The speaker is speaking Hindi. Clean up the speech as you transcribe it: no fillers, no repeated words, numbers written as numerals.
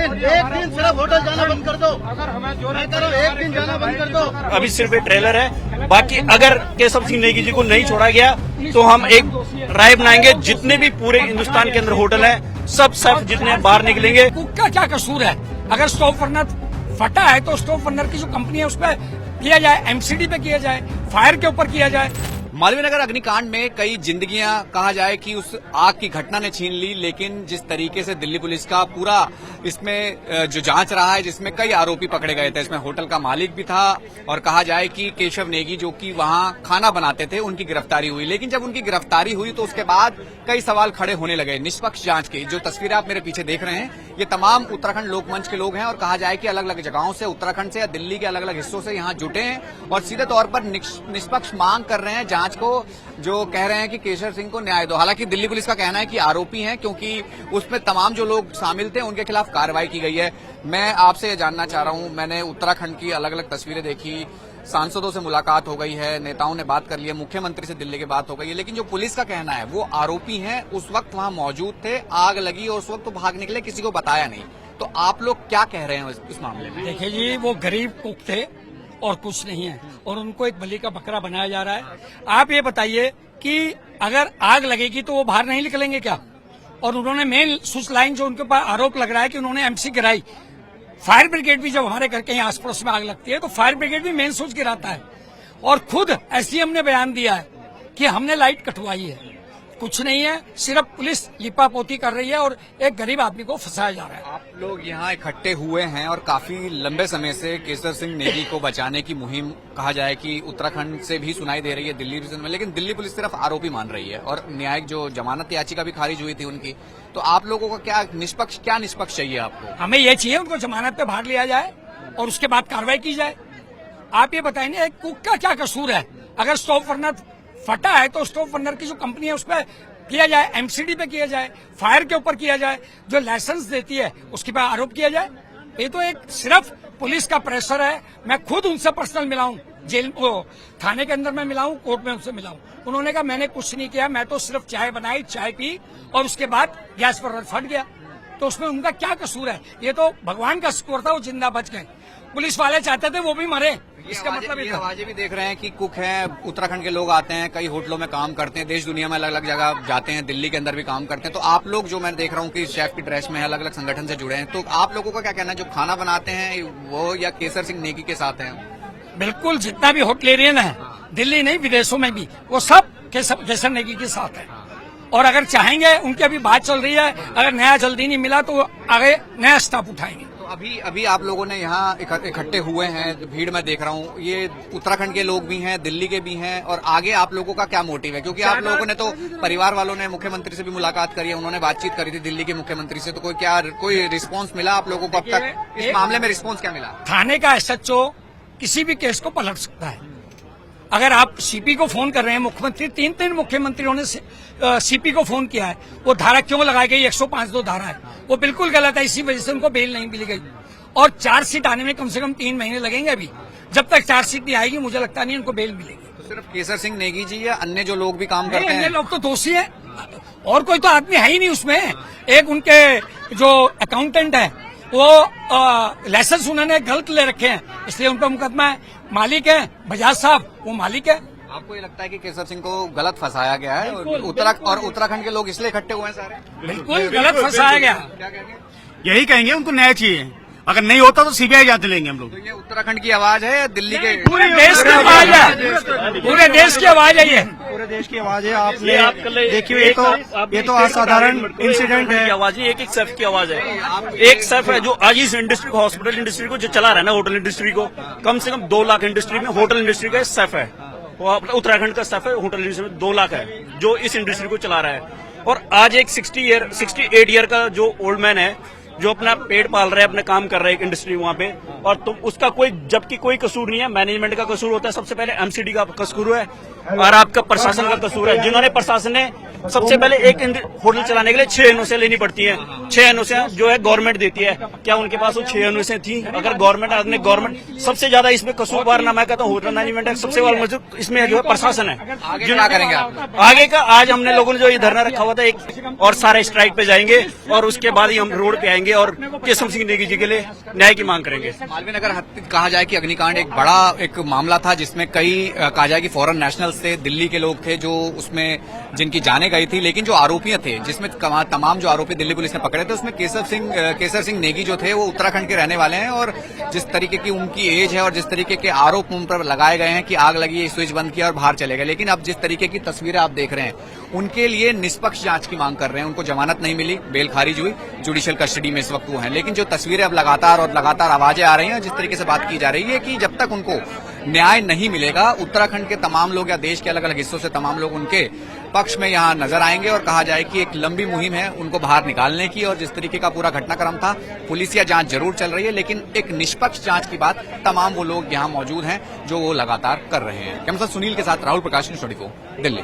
दिन सिर्फ होटल जाना बंद कर दो। अगर हमें जो मैं करो एक दिन जाना बंद कर दो। अभी सिर्फ एक ट्रेलर है, बाकी अगर केशव सिंह नेगी जी को नहीं छोड़ा गया तो हम एक राय बनाएंगे, जितने भी पूरे हिंदुस्तान के अंदर होटल है सब सेफ जितने बाहर निकलेंगे। कुक का क्या कसूर है? अगर स्टॉप बर्नर फटा है तो स्टॉप बर्नर की जो कंपनी है उस पर किया जाए, एमसीडी पे किया जाए, फायर के ऊपर किया जाए। मालवीय नगर अग्निकांड में कई जिंदगियां कहा जाए कि उस आग की घटना ने छीन ली, लेकिन जिस तरीके से दिल्ली पुलिस का पूरा इसमें जो जांच रहा है, जिसमें कई आरोपी पकड़े गए थे, इसमें होटल का मालिक भी था और कहा जाए कि केशव नेगी जो कि वहां खाना बनाते थे, उनकी गिरफ्तारी हुई। लेकिन जब उनकी गिरफ्तारी हुई तो उसके बाद कई सवाल खड़े होने लगे निष्पक्ष जांच के। जो तस्वीरें आप मेरे पीछे देख रहे हैं, ये तमाम उत्तराखंड लोकमंच के लोग हैं और कहा जाए कि अलग अलग जगहों से, उत्तराखंड से या दिल्ली के अलग अलग हिस्सों से यहाँ जुटे हैं और सीधे तौर पर निष्पक्ष मांग कर रहे हैं जांच को, जो कह रहे हैं कि केशव सिंह को न्याय दो। हालांकि दिल्ली पुलिस का कहना है कि आरोपी हैं, क्योंकि उसमें तमाम जो लोग शामिल थे उनके खिलाफ कार्रवाई की गई है। मैं आपसे ये जानना चाह रहा हूं, मैंने उत्तराखंड की अलग अलग तस्वीरें देखी, सांसदों से मुलाकात हो गई है, नेताओं ने बात कर ली है, मुख्यमंत्री से दिल्ली की बात हो गई है, लेकिन जो पुलिस का कहना है वो आरोपी हैं उस वक्त वहां मौजूद थे, आग लगी और उस वक्त तो भाग निकले, किसी को बताया नहीं। तो आप लोग क्या कह रहे हैं इस मामले में? देखिए जी, वो गरीब कुक थे और कुछ नहीं है और उनको एक बलि का बकरा बनाया जा रहा है। आप ये बताइए कि अगर आग लगेगी तो वो बाहर नहीं निकलेंगे क्या? और उन्होंने मेन स्विच लाइन जो उनके ऊपर आरोप लग रहा है कि उन्होंने एमसी गिराई। फायर ब्रिगेड भी जब हमारे घर के आस पड़ोस में आग लगती है तो फायर ब्रिगेड भी मेन स्विच गिराता है और खुद एसडीएम ने बयान दिया है कि हमने लाइट कटवाई है। कुछ नहीं है, सिर्फ पुलिस लिपापोती कर रही है और एक गरीब आदमी को फंसाया जा रहा है। आप लोग यहाँ इकट्ठे हुए हैं और काफी लंबे समय से केशव सिंह नेगी को बचाने की मुहिम कहा जाए कि उत्तराखंड से भी सुनाई दे रही है, दिल्ली रीजन में, लेकिन दिल्ली पुलिस सिर्फ आरोपी मान रही है और न्यायिक जो जमानत याचिका भी खारिज हुई थी उनकी। तो आप लोगों का क्या निष्पक्ष चाहिए आपको? हमें ये चाहिए उनको जमानत पे बाहर लिया जाए और उसके बाद कार्रवाई की जाए। आप ये बताइए एक कुक का क्या कसूर है? अगर स्टॉप बर्नर फटा है तो स्टॉप बर्नर की जो कंपनी है उस पर किया जाए, एमसीडी पे किया जाए, फायर के ऊपर किया जाए, जो लाइसेंस देती है उसके पर आरोप किया जाए। ये तो एक सिर्फ पुलिस का प्रेशर है। मैं खुद उनसे पर्सनल मिला हूं, जेल थाने के अंदर मैं मिला हूं, कोर्ट में उनसे मिला हूं। उन्होंने कहा मैंने कुछ नहीं किया, मैं तो सिर्फ चाय बनाई, चाय पी और उसके बाद गैस पर फट गया। तो उसमें उनका क्या कसूर है? ये तो भगवान का शुक्र था वो जिंदा बच गए। पुलिस वाले चाहते थे वो भी मरे, इसका मतलब ये आवाजें भी देख रहे हैं कि कुक हैं, उत्तराखंड के लोग आते हैं, कई होटलों में काम करते हैं, देश दुनिया में अलग अलग जगह जाते हैं, दिल्ली के अंदर भी काम करते हैं। तो आप लोग जो मैं देख रहा हूँ कि शेफ की ड्रेस में अलग अलग संगठन से जुड़े हैं, तो आप लोगों का क्या कहना है? जो खाना बनाते हैं वो या केशव सिंह नेगी के साथ हैं? बिल्कुल, जितना भी होटलेरियन है दिल्ली नहीं विदेशों में भी, वो सब केशव नेगी के साथ है। और अगर चाहेंगे, उनकी अभी बात चल रही है, अगर नया जल्दी नहीं मिला तो आगे नया स्टाफ उठाएंगे। तो अभी आप लोगों ने यहाँ इकट्ठे हुए हैं, भीड़ में देख रहा हूँ, ये उत्तराखंड के लोग भी हैं, दिल्ली के भी हैं, और आगे आप लोगों का क्या मोटिव है? क्योंकि आप लोगों ने तो परिवार वालों ने मुख्यमंत्री से भी मुलाकात करी है, उन्होंने बातचीत करी थी दिल्ली के मुख्यमंत्री से, तो कोई रिस्पॉन्स मिला आप लोगों को अब तक? इस मामले में रिस्पॉन्स क्या मिला? थाने का एसएचओ किसी भी केस को पलट सकता है। अगर आप सीपी को फोन कर रहे हैं, मुख्यमंत्री तीन मुख्यमंत्रियों ने सीपी को फोन किया है, वो धारा क्यों लगाई गई? 105(2) धारा है, वो बिल्कुल गलत है, इसी वजह से उनको बेल नहीं मिली गई। और चार्जशीट आने में कम से कम 3 महीने लगेंगे। अभी जब तक चार्जशीट नहीं आएगी मुझे लगता नहीं उनको बेल मिलेगी। तो सिर्फ केशव सिंह नेगी जी या अन्य जो लोग भी काम करते हैं? अन्य लोग तो दोषी हैं और कोई तो आदमी है ही नहीं उसमें। एक उनके जो अकाउंटेंट है वो लाइसेंस उन्होंने गलत ले रखे हैं, इसलिए उन पर मुकदमा है। मालिक है बजाज साहब, वो मालिक है। आपको ये लगता है कि केशव सिंह को गलत फंसाया गया है? उत्तराखंड के लोग इसलिए इकट्ठे हुए हैं सारे? बिल्कुल गलत फंसाया गया। क्या कहेंगे? यही कहेंगे, उनको न्याय चाहिए। अगर नहीं होता तो सीबीआई जाते लेंगे हम लोग। तो ये उत्तराखंड की आवाज है या दिल्ली के? पूरे देश की आवाज है, पूरे देश की आवाज है, ये पूरे देश की आवाज है। आपने देखिए ये तो असाधारण इंसिडेंट है। आवाज एक शेफ की आवाज है। एक शेफ है जो आज इस इंडस्ट्री को, हॉस्पिटल इंडस्ट्री को जो चला रहा है ना, होटल इंडस्ट्री को, कम से कम 2 लाख इंडस्ट्री में होटल इंडस्ट्री का शेफ है। उत्तराखंड का शेफ है, होटल इंडस्ट्री में 2 लाख है जो इस इंडस्ट्री को चला रहा है। और आज एक 68 ईयर का जो ओल्ड मैन है जो अपना पेट पाल रहा है, अपने काम कर रहा है एक इंडस्ट्री वहां पे, और तुम उसका जबकि कोई कसूर नहीं है। मैनेजमेंट का कसूर होता है, सबसे पहले एमसीडी का कसूर है और आपका प्रशासन का कसूर है, जिन्होंने प्रशासन ने सबसे पहले एक होटल चलाने के लिए 6 एनओसी लेनी पड़ती है। 6 एनओसी जो है गवर्नमेंट देती है। क्या उनके पास वो 6 एनओसी थी? अगर गवर्नमेंट सबसे ज्यादा इसमें कसूरवार ना मैं कहता हूँ होटल मैनेजमेंट है, सबसे बड़ा मजदूर इसमें जो है प्रशासन है। आगे क्या करेंगे आप? आगे का आज हमने लोगों ने जो ये धरना रखा हुआ था एक, और सारे स्ट्राइक पे जाएंगे और उसके बाद ही हम रोड पे आएंगे। आएंगे और केशव सिंह नेगी जी के लिए न्याय की मांग करेंगे। मालवीय नगर कहा जाए कि अग्निकांड एक बड़ा एक मामला था जिसमें कई कहा जाए कि फॉरेन नेशनल्स थे, दिल्ली के लोग थे जो उसमें जिनकी जाने गई थी, लेकिन जो आरोपी थे जिसमें तमाम जो आरोपी दिल्ली पुलिस ने पकड़े थे उसमें केसर सिंह नेगी जो थे वो उत्तराखंड के रहने वाले हैं और जिस तरीके की उनकी एज है और जिस तरीके के आरोप उन पर लगाए गए हैं कि आग लगी, स्विच बंद किया और बाहर चले गए, लेकिन अब जिस तरीके की तस्वीरें आप देख रहे हैं उनके लिए निष्पक्ष जांच की मांग कर रहे हैं। उनको जमानत नहीं मिली, बेल खारिज हुई, जुडिशियल कस्टडी में इस वक्त वो हैं, लेकिन जो तस्वीरें अब लगातार आवाजें आ रही हैं, जिस तरीके से बात की जा रही है कि जब तक उनको न्याय नहीं मिलेगा उत्तराखंड के तमाम लोग या देश के अलग अलग हिस्सों से तमाम लोग उनके पक्ष में यहां नजर आएंगे और कहा जाए कि एक लंबी मुहिम है उनको बाहर निकालने की। और जिस तरीके का पूरा घटनाक्रम था, पुलिसिया जांच जरूर चल रही है, लेकिन एक निष्पक्ष जांच की बात तमाम वो लोग यहां मौजूद हैं जो वो लगातार कर रहे हैं। कैमरा सुनील के साथ राहुल प्रकाश, न्यूज़ 24 दिल्ली।